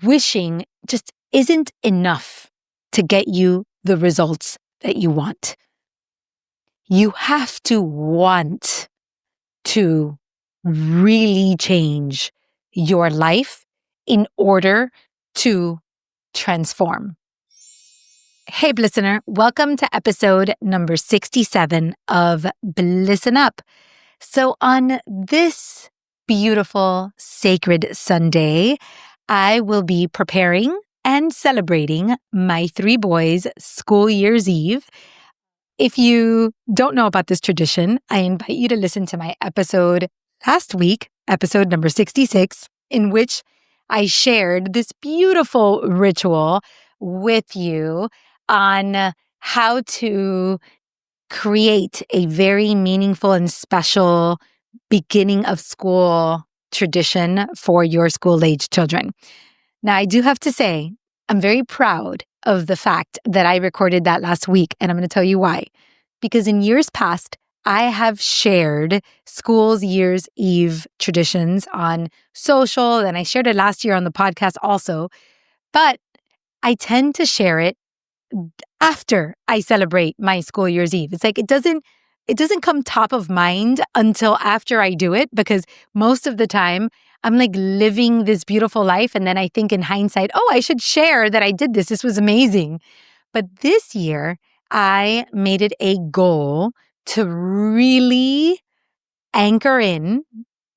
wishing just isn't enough to get you the results that you want. You have to want to really change your life in order to transform. Hey, listener, welcome to episode number 67 of Listen Up. So on this beautiful, sacred Sunday, I will be preparing and celebrating my 3 boys' school year's eve. If you don't know about this tradition, I invite you to listen to my episode last week, episode number 66, in which I shared this beautiful ritual with you on how to create a very meaningful and special beginning of school tradition for your school-age children. Now, I do have to say, I'm very proud of the fact that I recorded that last week, and I'm going to tell you why. Because in years past, I have shared school's year's eve traditions on social, and I shared it last year on the podcast also, but I tend to share it after I celebrate my school year's eve. It's like it doesn't come top of mind until after I do it, because most of the time I'm like living this beautiful life. And then I think in hindsight, oh, I should share that I did this. This was amazing. But this year I made it a goal to really anchor in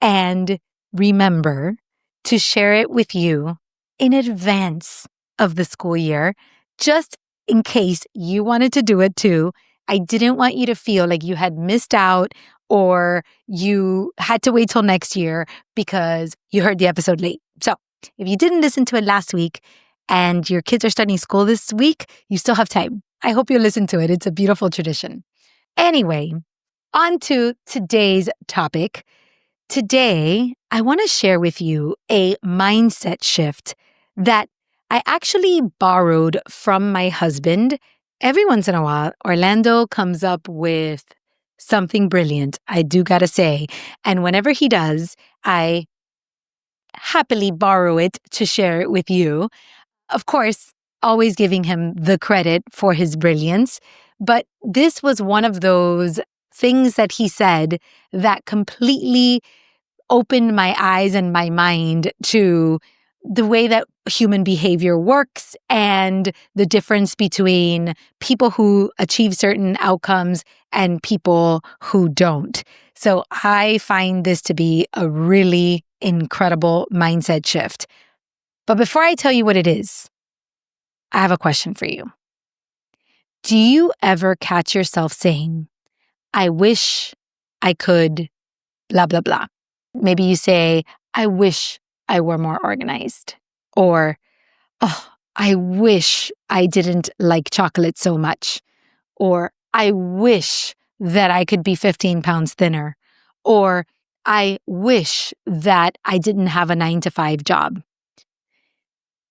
and remember to share it with you in advance of the school year, just in case you wanted to do it too. I didn't want you to feel like you had missed out or you had to wait till next year because you heard the episode late. So if you didn't listen to it last week and your kids are starting school this week, you still have time. I hope you'll listen to it. It's a beautiful tradition. Anyway, on to today's topic. Today, I want to share with you a mindset shift that I actually borrowed from my husband. Every once in a while, Orlando comes up with something brilliant, I do gotta say. And whenever he does, I happily borrow it to share it with you. Of course, always giving him the credit for his brilliance. But this was one of those things that he said that completely opened my eyes and my mind to the way that human behavior works and the difference between people who achieve certain outcomes and people who don't. So I find this to be a really incredible mindset shift. But before I tell you what it is, I have a question for you. Do you ever catch yourself saying, I wish I could blah, blah, blah? Maybe you say, I wish I were more organized. Or, oh, I wish I didn't like chocolate so much. Or, I wish that I could be 15 pounds thinner. Or, I wish that I didn't have a 9-to-5 job.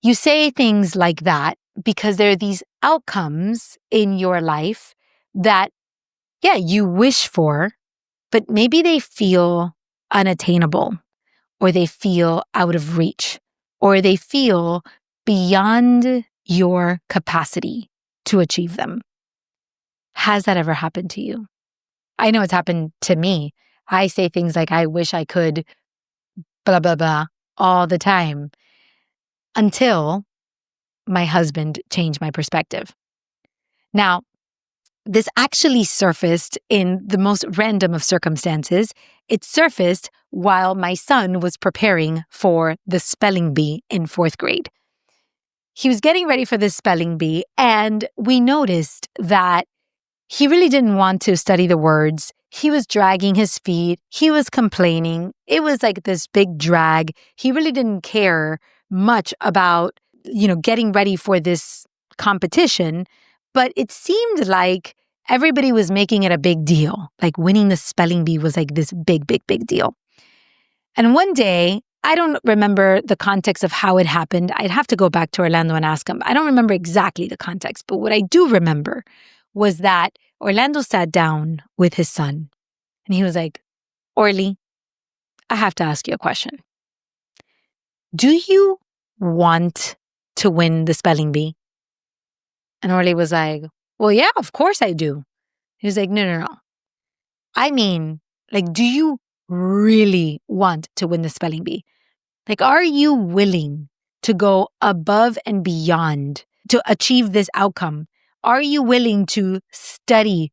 You say things like that because there are these outcomes in your life that, yeah, you wish for, but maybe they feel unattainable, or they feel out of reach, or they feel beyond your capacity to achieve them. Has that ever happened to you? I know it's happened to me. I say things like, I wish I could blah, blah, blah all the time until my husband changed my perspective. Now, this actually surfaced in the most random of circumstances. It surfaced while my son was preparing for the spelling bee in 4th grade. He was getting ready for the spelling bee, and we noticed that he really didn't want to study the words. He was dragging his feet. He was complaining. It was like this big drag. He really didn't care much about, getting ready for this competition. But it seemed like everybody was making it a big deal. Like winning the spelling bee was like this big, big, big deal. And one day, I don't remember the context of how it happened. I'd have to go back to Orlando and ask him. I don't remember exactly the context, but what I do remember was that Orlando sat down with his son and he was like, Orly, I have to ask you a question. Do you want to win the spelling bee? And Orly was like, well, yeah, of course I do. He was like, no. I mean, like, do you really want to win the spelling bee? Like, are you willing to go above and beyond to achieve this outcome? Are you willing to study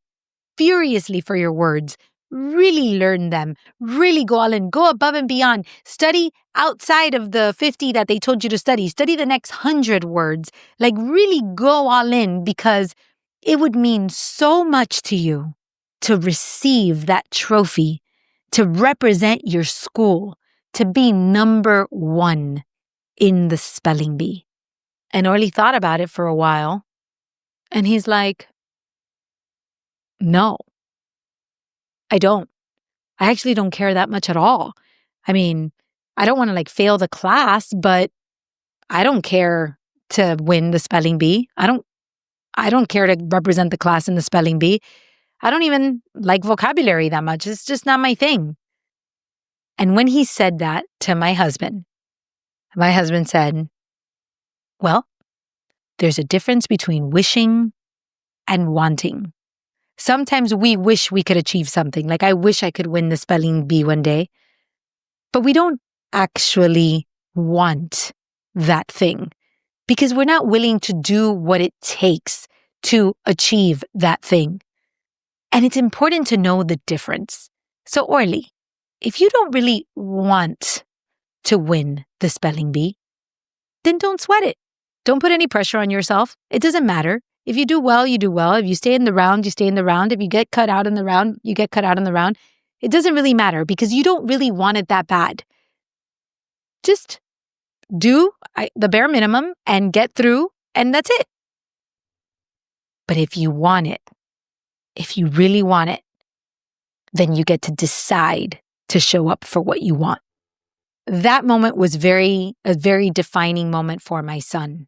furiously for your words, really learn them, really go all in, go above and beyond, study outside of the 50 that they told you to study the next 100 words, like really go all in, because it would mean so much to you to receive that trophy, to represent your school, to be number one in the spelling bee. And Orly thought about it for a while, and he's like, no, I don't. I actually don't care that much at all. I mean, I don't want to like fail the class, but I don't care to win the spelling bee. I don't care to represent the class in the spelling bee. I don't even like vocabulary that much. It's just not my thing. And when he said that to my husband said, well, there's a difference between wishing and wanting. Sometimes we wish we could achieve something. Like, I wish I could win the spelling bee one day. But we don't actually want that thing because we're not willing to do what it takes to achieve that thing. And it's important to know the difference. So, Orly, if you don't really want to win the spelling bee, then don't sweat it. Don't put any pressure on yourself. It doesn't matter. If you do well, you do well. If you stay in the round, you stay in the round. If you get cut out in the round, you get cut out in the round. It doesn't really matter because you don't really want it that bad. Just do the bare minimum and get through, and that's it. But if you want it, if you really want it, then you get to decide to show up for what you want. That moment was a very defining moment for my son.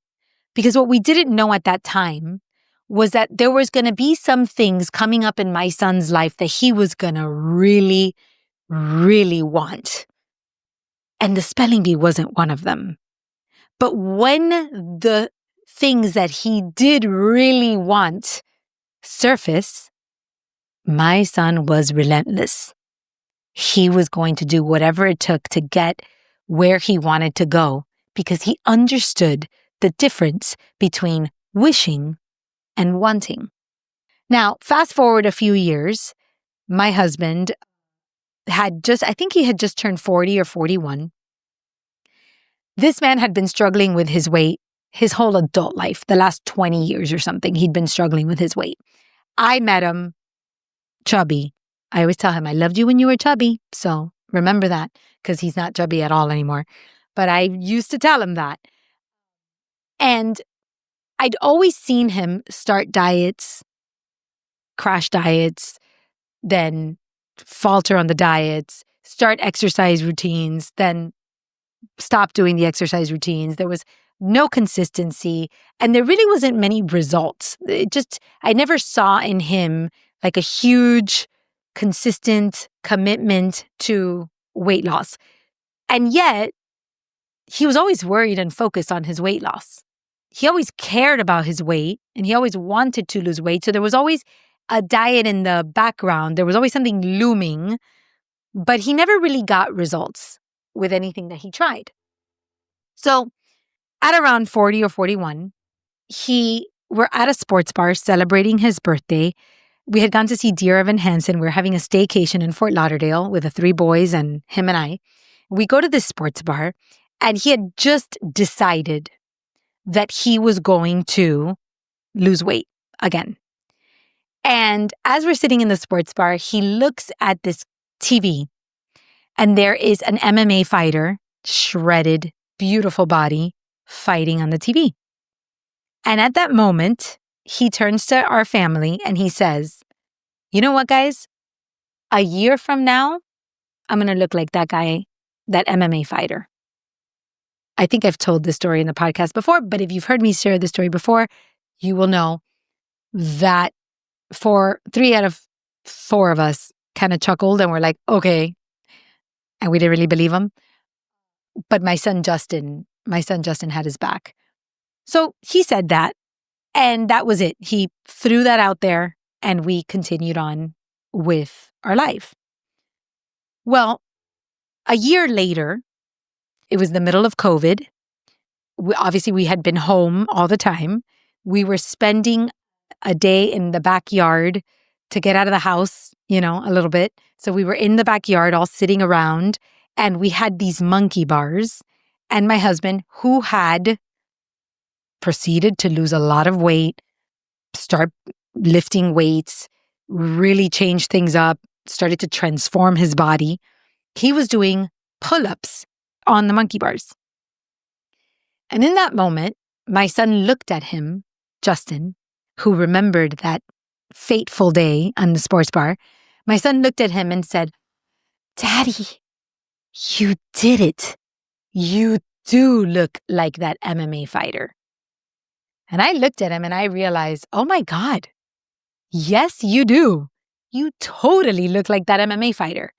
Because what we didn't know at that time was that there was going to be some things coming up in my son's life that he was going to really, really want. And the spelling bee wasn't one of them. But when the things that he did really want surface, my son was relentless. He was going to do whatever it took to get where he wanted to go because he understood the difference between wishing and wanting. Now, fast forward a few years, my husband I think he had just turned 40 or 41. This man had been struggling with his weight his whole adult life, the last 20 years or something. He'd been struggling with his weight. I met him chubby. I always tell him, I loved you when you were chubby. So remember that, because he's not chubby at all anymore. But I used to tell him that. And I'd always seen him start diets, crash diets, then falter on the diets, start exercise routines, then stop doing the exercise routines. There was no consistency, and there really wasn't many results. I never saw in him like a huge, consistent commitment to weight loss. And yet, he was always worried and focused on his weight loss. He always cared about his weight, and he always wanted to lose weight. So there was always a diet in the background. There was always something looming, but he never really got results with anything that he tried. So at around 40 or 41, we're at a sports bar celebrating his birthday. We had gone to see Dear Evan Hansen. We were having a staycation in Fort Lauderdale with the 3 boys and him and I. We go to this sports bar, and he had just decided that he was going to lose weight again. And as we're sitting in the sports bar, he looks at this TV, and there is an MMA fighter, shredded, beautiful body, fighting on the TV. And at that moment, he turns to our family and he says, you know what, guys? A year from now, I'm going to look like that guy, that MMA fighter. I think I've told this story in the podcast before, but if you've heard me share this story before, you will know that 3 out of 4 of us kind of chuckled and were like, okay. And we didn't really believe him. But my son, Justin, my son Justin had his back. So he said that, and that was it. He threw that out there, and we continued on with our life. Well, a year later, it was the middle of COVID. Obviously, we had been home all the time. We were spending a day in the backyard to get out of the house, a little bit. So we were in the backyard all sitting around, and we had these monkey bars. And my husband, who had proceeded to lose a lot of weight, start lifting weights, really change things up, started to transform his body, he was doing pull-ups on the monkey bars. And in that moment, my son looked at him, Justin, who remembered that fateful day on the sports bar. My son looked at him and said, "Daddy, you did it. You do look like that MMA fighter." And I looked at him and I realized, oh my God, yes, you do. You totally look like that MMA fighter.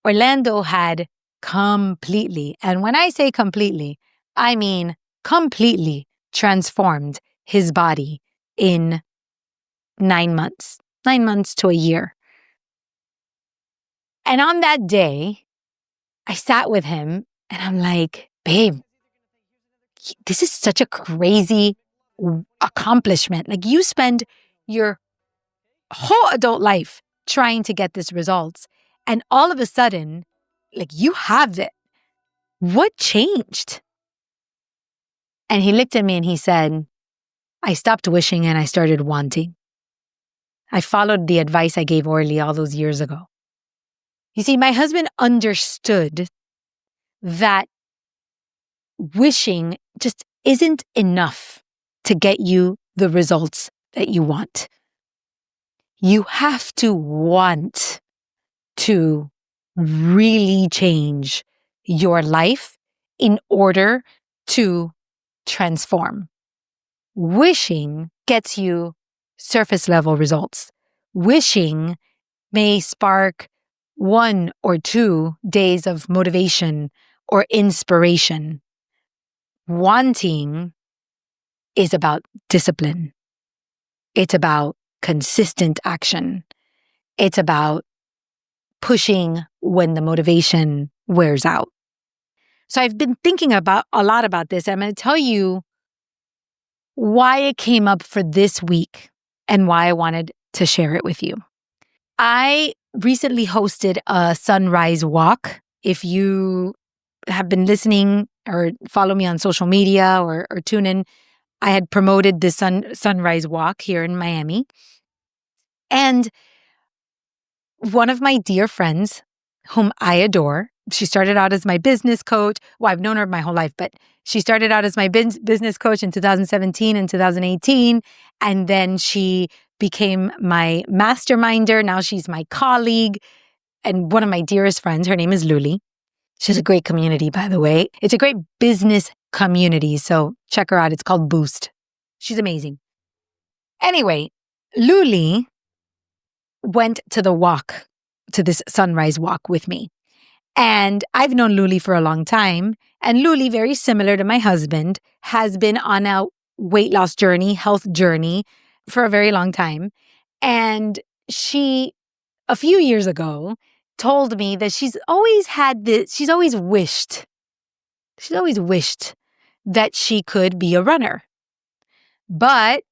Orlando had completely, and when I say completely, I mean completely transformed his body in 9 months to a year. And on that day, I sat with him and I'm like, babe, this is such a crazy accomplishment. Like, you spend your whole adult life trying to get this results. And all of a sudden, like, you have it. What changed? And he looked at me and he said, I stopped wishing and I started wanting. I followed the advice I gave Orly all those years ago. You see, my husband understood that wishing just isn't enough to get you the results that you want. You have to want to really change your life in order to transform. Wishing gets you surface level results. Wishing may spark 1 or 2 days of motivation or inspiration. Wanting is about discipline. It's about consistent action. It's about pushing when the motivation wears out. So I've been thinking a lot about this. I'm going to tell you why it came up for this week and why I wanted to share it with you. I recently hosted a sunrise walk. If you have been listening or follow me on social media or tune in, I had promoted this sunrise walk here in Miami. And one of my dear friends, whom I adore, she started out as my business coach. Well, I've known her my whole life, but she started out as my business coach in 2017 and 2018. And then she became my masterminder. Now she's my colleague and one of my dearest friends. Her name is Luli. She has a great community, by the way. It's a great business community. So check her out. It's called Boost. She's amazing. Anyway, Luli went to this sunrise walk with me. And I've known Luli for a long time. And Luli, very similar to my husband, has been on a weight loss journey, health journey for a very long time. And she, a few years ago, told me that she's always wished that she could be a runner. But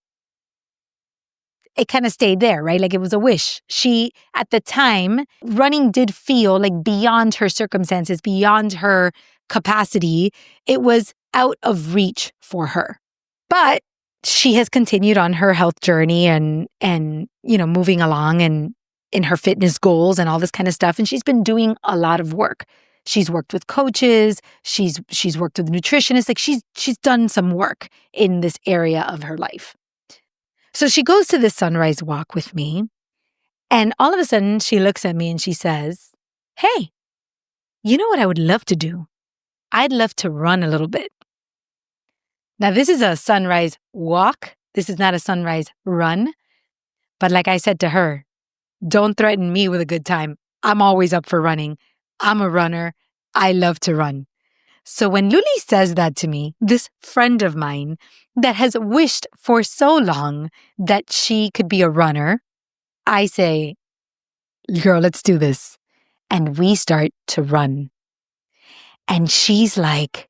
it kind of stayed there, right? Like, it was a wish. She, at the time, running did feel like beyond her circumstances, beyond her capacity. It was out of reach for her. But she has continued on her health journey and moving along and in her fitness goals and all this kind of stuff. And she's been doing a lot of work. She's worked with coaches. She's worked with nutritionists. Like, she's done some work in this area of her life. So she goes to this sunrise walk with me, and all of a sudden she looks at me and she says, "Hey, you know what I would love to do? I'd love to run a little bit." Now, this is a sunrise walk. This is not a sunrise run. But like I said to her, don't threaten me with a good time. I'm always up for running. I'm a runner. I love to run. So when Luli says that to me, this friend of mine that has wished for so long that she could be a runner, I say, girl, let's do this. And we start to run. And she's like,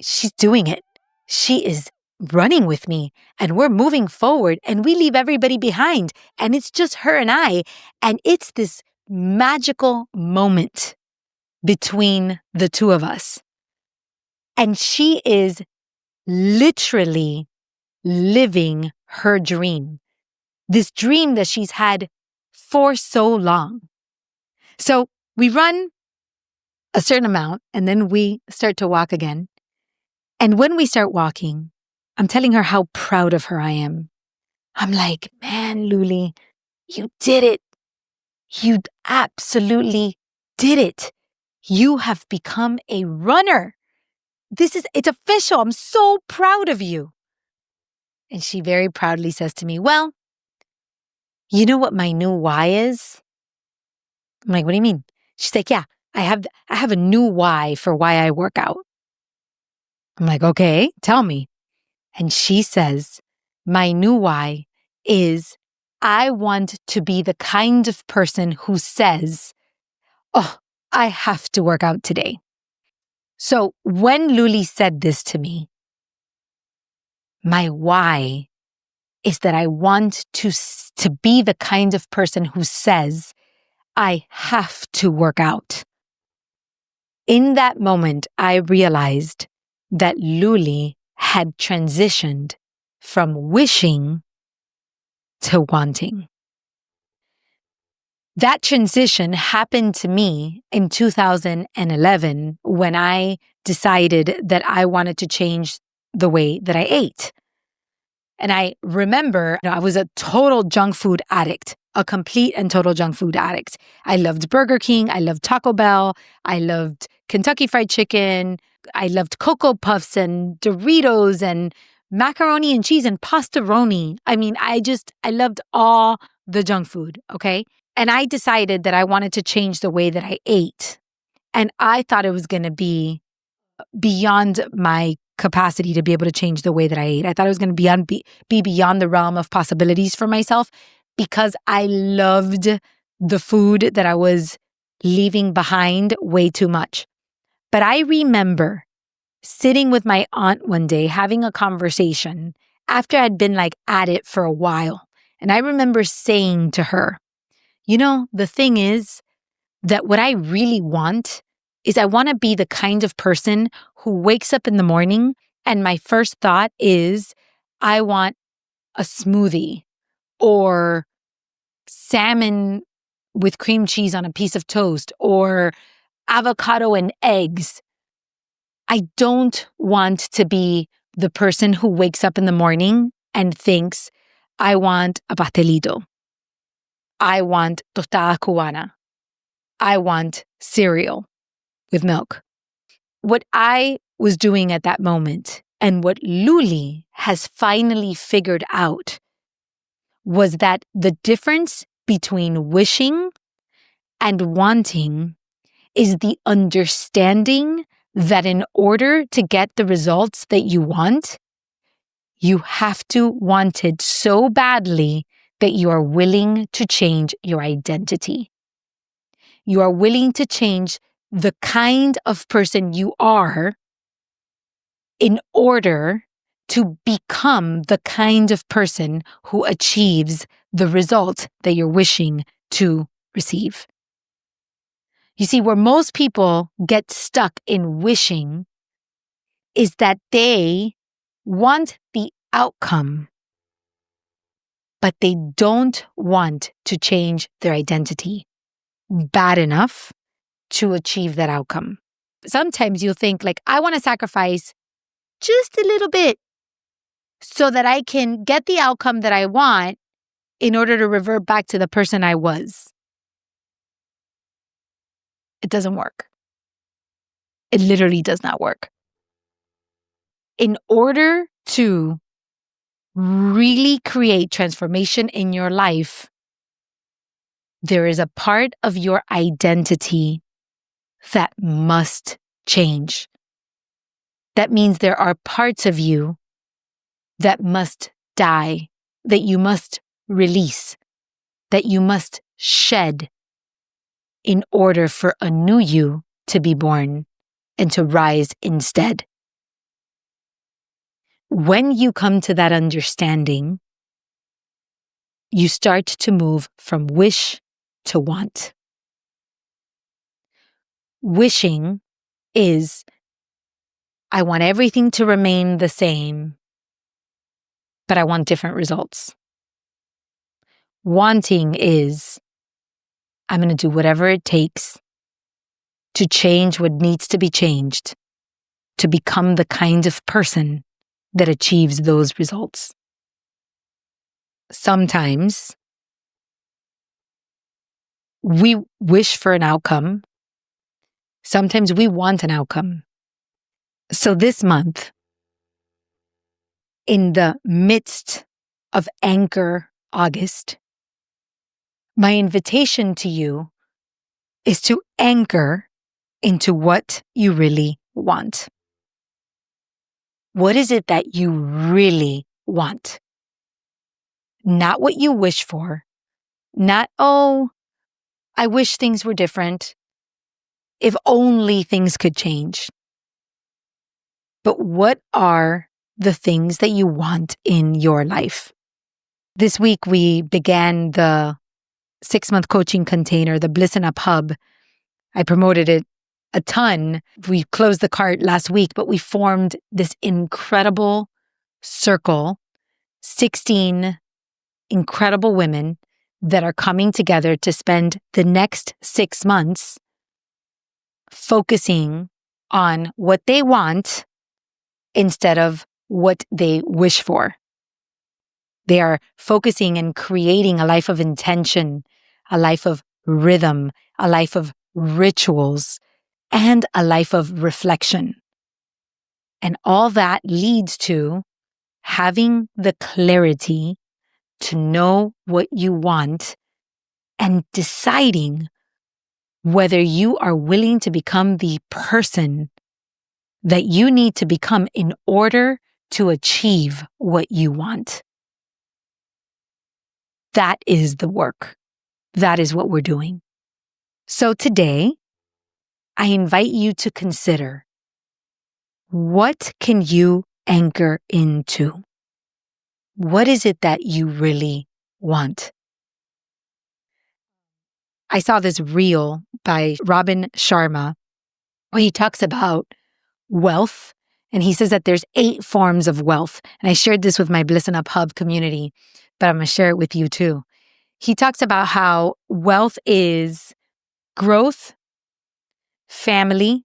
she's doing it. She is running with me and we're moving forward and we leave everybody behind. And it's just her and I. And it's this magical moment between the two of us. And she is literally living her dream, this dream that she's had for so long. So we run a certain amount and then we start to walk again. And when we start walking, I'm telling her how proud of her I am. I'm like, man, Luli, you did it. You absolutely did it. You have become a runner. It's official. I'm so proud of you. And she very proudly says to me, well, you know what my new why is? I'm like, what do you mean? She's like, yeah, I have a new why for why I work out. I'm like, okay, tell me. And she says, my new why is I want to be the kind of person who says, oh, I have to work out today. So when Luli said this to me, my why is that I want to be the kind of person who says, I have to work out. In that moment, I realized that Luli had transitioned from wishing to wanting. That transition happened to me in 2011 when I decided that I wanted to change the way that I ate. And I remember I was a total junk food addict, a complete and total junk food addict. I loved Burger King. I loved Taco Bell. I loved Kentucky Fried Chicken. I loved Cocoa Puffs and Doritos and macaroni and cheese and pastaroni. I mean, I loved all the junk food, okay? And I decided that I wanted to change the way that I ate. And I thought it was going to be beyond my capacity to be able to change the way that I ate. I thought it was going to be beyond the realm of possibilities for myself because I loved the food that I was leaving behind way too much. But I remember sitting with my aunt one day having a conversation after I'd been at it for a while. And I remember saying to her, you know, the thing is that what I really want is I want to be the kind of person who wakes up in the morning and my first thought is, I want a smoothie or salmon with cream cheese on a piece of toast or avocado and eggs. I don't want to be the person who wakes up in the morning and thinks, I want a pastelito. I want tostada cubana. I want cereal with milk. What I was doing at that moment and what Luli has finally figured out was that the difference between wishing and wanting is the understanding that in order to get the results that you want, you have to want it so badly that you are willing to change your identity. You are willing to change the kind of person you are in order to become the kind of person who achieves the result that you're wishing to receive. You see, where most people get stuck in wishing is that they want the outcome, but they don't want to change their identity bad enough to achieve that outcome. Sometimes you'll think I want to sacrifice just a little bit so that I can get the outcome that I want in order to revert back to the person I was. It doesn't work. It literally does not work. In order to really create transformation in your life, there is a part of your identity that must change. That means there are parts of you that must die, that you must release, that you must shed in order for a new you to be born and to rise instead. When you come to that understanding, you start to move from wish to want. Wishing is, I want everything to remain the same, but I want different results. Wanting is, I'm going to do whatever it takes to change what needs to be changed, to become the kind of person that achieves those results. Sometimes we wish for an outcome. Sometimes we want an outcome. So this month, in the midst of Anchor August, my invitation to you is to anchor into what you really want. What is it that you really want? Not what you wish for. Not, oh, I wish things were different. If only things could change. But what are the things that you want in your life? This week, we began the 6-month coaching container, the Bliss and Up Hub. I promoted it a ton. We closed the cart last week, but we formed this incredible circle, 16 incredible women that are coming together to spend the next 6 months focusing on what they want instead of what they wish for. They are focusing and creating a life of intention, a life of rhythm, a life of rituals, and a life of reflection. And all that leads to having the clarity to know what you want and deciding whether you are willing to become the person that you need to become in order to achieve what you want. That is the work. That is what we're doing. So today, I invite you to consider, what can you anchor into? What is it that you really want? I saw this reel by Robin Sharma where he talks about wealth, and he says that there's 8 forms of wealth. And I shared this with my Bliss and Up Hub community, but I'm going to share it with you too. He talks about how wealth is growth, family,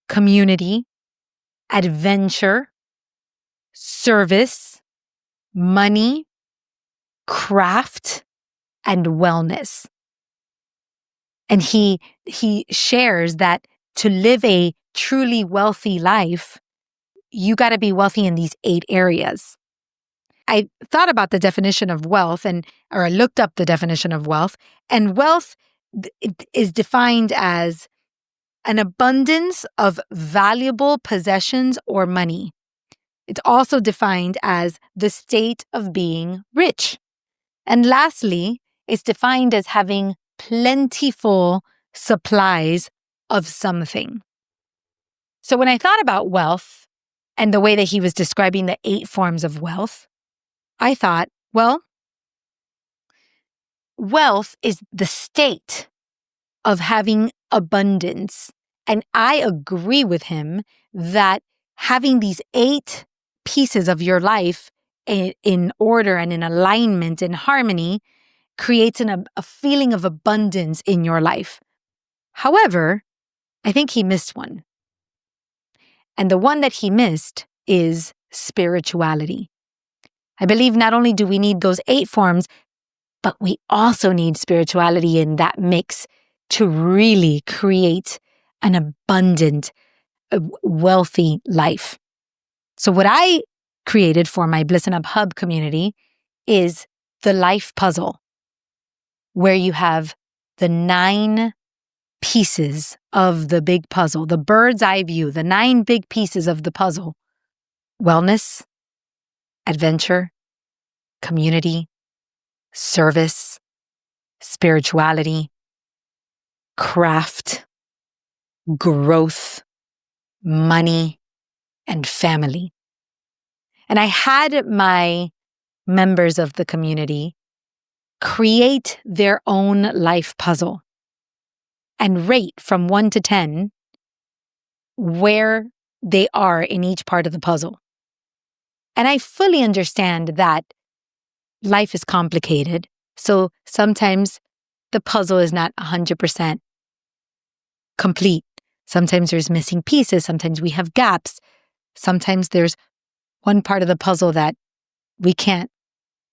community, adventure, service, money, craft, and wellness. And he shares that to live a truly wealthy life, you got to be wealthy in these 8 areas. I thought about the definition of wealth or I looked up the definition of wealth, and wealth is defined as an abundance of valuable possessions or money. It's also defined as the state of being rich. And lastly, it's defined as having plentiful supplies of something. So when I thought about wealth and the way that he was describing the 8 forms of wealth, I thought, well, wealth is the state of having abundance. And I agree with him that having these 8 pieces of your life in order and in alignment and harmony creates a feeling of abundance in your life. However, I think he missed one. And the one that he missed is spirituality. I believe not only do we need those 8 forms, but we also need spirituality in that mix to really create an abundant, wealthy life. So what I created for my Bliss and Up Hub community is the life puzzle, where you have the 9 pieces of the big puzzle, the bird's eye view, the 9 big pieces of the puzzle: wellness, adventure, community, service, spirituality, craft, growth, money, and family. And I had my members of the community create their own life puzzle and rate from 1 to 10 where they are in each part of the puzzle. And I fully understand that life is complicated. So sometimes the puzzle is not 100% complete. Sometimes there's missing pieces. Sometimes we have gaps. Sometimes there's one part of the puzzle that we can't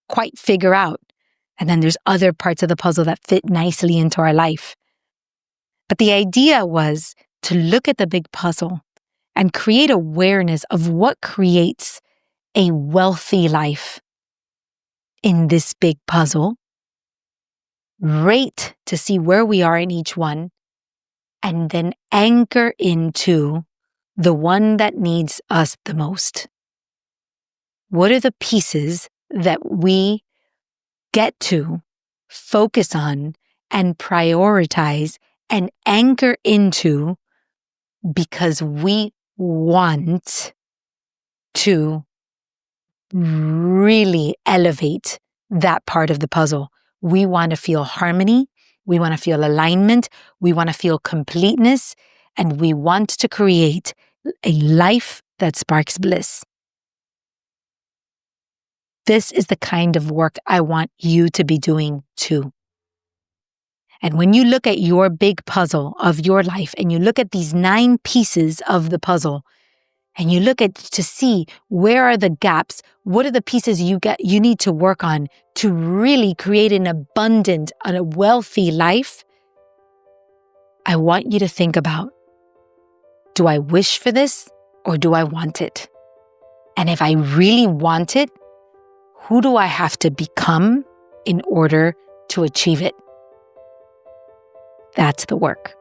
quite figure out. And then there's other parts of the puzzle that fit nicely into our life. But the idea was to look at the big puzzle and create awareness of what creates a wealthy life in this big puzzle, rate to see where we are in each one, and then anchor into the one that needs us the most. What are the pieces that we get to focus on and prioritize and anchor into because we want to really elevate that part of the puzzle? We want to feel harmony. We want to feel alignment. We want to feel completeness. And we want to create a life that sparks bliss. This is the kind of work I want you to be doing too. And when you look at your big puzzle of your life and you look at these 9 pieces of the puzzle and you look at to see where are the gaps, what are the pieces you need to work on to really create an abundant and a wealthy life, I want you to think about, do I wish for this or do I want it? And if I really want it, who do I have to become in order to achieve it? That's the work.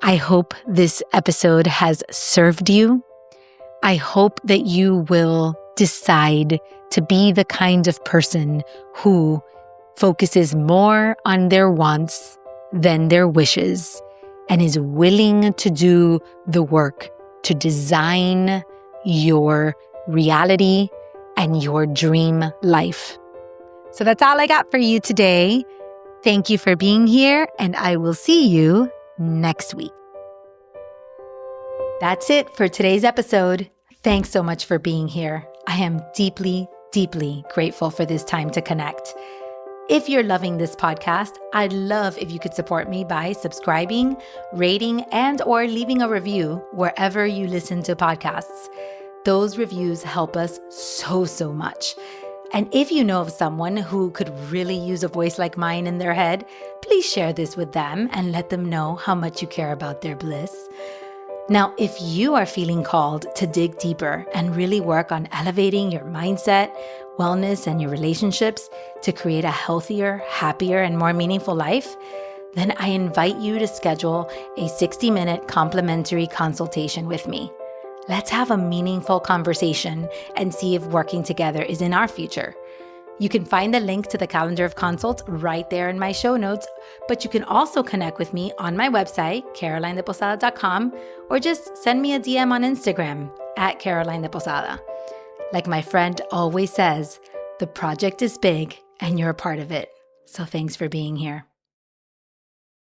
I hope this episode has served you. I hope that you will decide to be the kind of person who focuses more on their wants than their wishes and is willing to do the work to design your reality and your dream life. So that's all I got for you today. Thank you for being here, and I will see you next week. That's it for today's episode. Thanks so much for being here. I am deeply, deeply grateful for this time to connect. If you're loving this podcast, I'd love if you could support me by subscribing, rating, and or leaving a review wherever you listen to podcasts. Those reviews help us so much. And if you know of someone who could really use a voice like mine in their head, please share this with them and let them know how much you care about their bliss. Now, if you are feeling called to dig deeper and really work on elevating your mindset, wellness, and your relationships to create a healthier, happier, and more meaningful life, then I invite you to schedule a 60-minute complimentary consultation with me. Let's have a meaningful conversation and see if working together is in our future. You can find the link to the calendar of consults right there in my show notes, but you can also connect with me on my website, carolinedeposada.com, or just send me a DM on Instagram at Caroline de Posada. Like my friend always says, the project is big and you're a part of it. So thanks for being here.